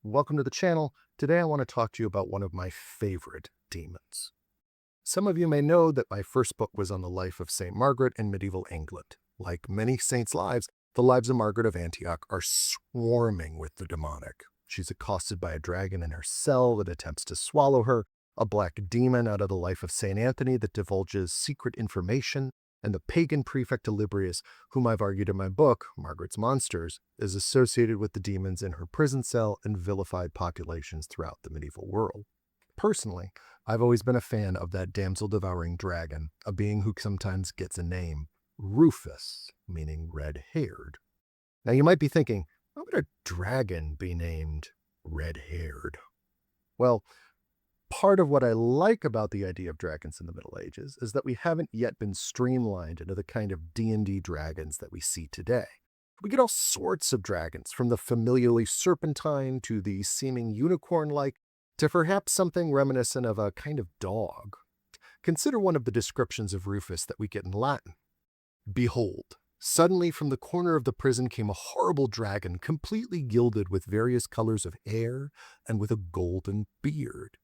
welcome to the channel. Today I want to talk to you about one of my favorite demons. Some of you may know that my first book was on the life of St. Margaret in medieval England. Like many saints' lives, the lives of Margaret of Antioch are swarming with the demonic. She's accosted by a dragon in her cell that attempts to swallow her, a black demon out of the life of St. Anthony that divulges secret information, and the pagan prefect Olybrius, whom I've argued in my book, Margaret's Monsters, is associated with the demons in her prison cell and vilified populations throughout the medieval world. Personally, I've always been a fan of that damsel-devouring dragon, a being who sometimes gets a name, Rufus, meaning red-haired. Now you might be thinking, how would a dragon be named red-haired? Well, part of what I like about the idea of dragons in the Middle Ages is that we haven't yet been streamlined into the kind of D&D dragons that we see today. We get all sorts of dragons, from the familiarly serpentine to the seeming unicorn-like, to perhaps something reminiscent of a kind of dog. Consider one of the descriptions of Rufus that we get in Latin. Behold, suddenly from the corner of the prison came a horrible dragon, completely gilded with various colors of hair and with a golden beard.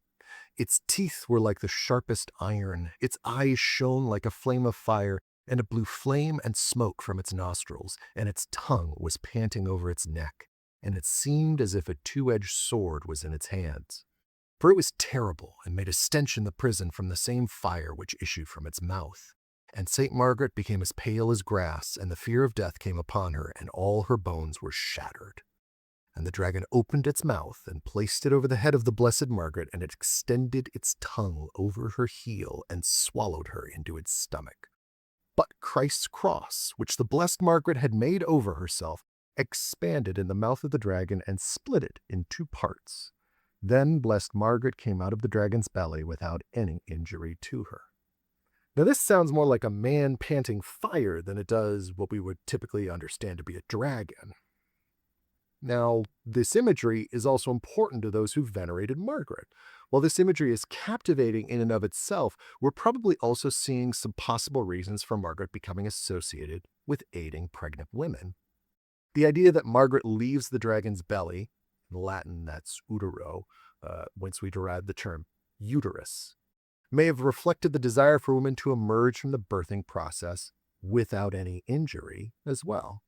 Its teeth were like the sharpest iron, its eyes shone like a flame of fire, and it blew flame and smoke from its nostrils, and its tongue was panting over its neck, and it seemed as if a two-edged sword was in its hands. For it was terrible, and made a stench in the prison from the same fire which issued from its mouth. And St. Margaret became as pale as grass, and the fear of death came upon her, and all her bones were shattered. And the dragon opened its mouth and placed it over the head of the Blessed Margaret, and it extended its tongue over her heel and swallowed her into its stomach. But Christ's cross, which the Blessed Margaret had made over herself, expanded in the mouth of the dragon and split it in two parts. Then Blessed Margaret came out of the dragon's belly without any injury to her. Now this sounds more like a man panting fire than it does what we would typically understand to be a dragon. Now, this imagery is also important to those who venerated Margaret. While this imagery is captivating in and of itself, we're probably also seeing some possible reasons for Margaret becoming associated with aiding pregnant women. The idea that Margaret leaves the dragon's belly, in Latin that's utero, whence we derive the term uterus, may have reflected the desire for women to emerge from the birthing process without any injury as well.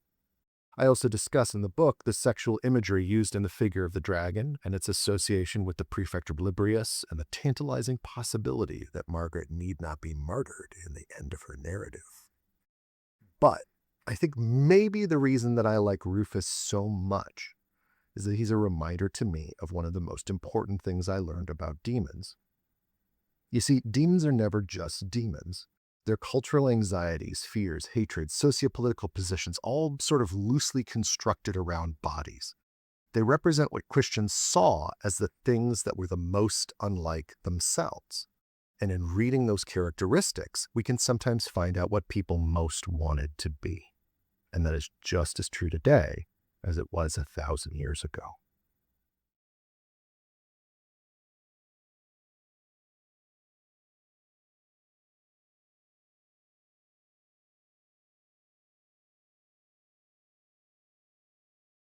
I also discuss in the book the sexual imagery used in the figure of the dragon and its association with the prefect Olybrius, and the tantalizing possibility that Margaret need not be martyred in the end of her narrative. But I think maybe the reason that I like Rufus so much is that he's a reminder to me of one of the most important things I learned about demons. You see, demons are never just demons. Their cultural anxieties, fears, hatreds, sociopolitical positions, all sort of loosely constructed around bodies. They represent what Christians saw as the things that were the most unlike themselves. And in reading those characteristics, we can sometimes find out what people most wanted to be. And that is just as true today as it was 1,000 years ago.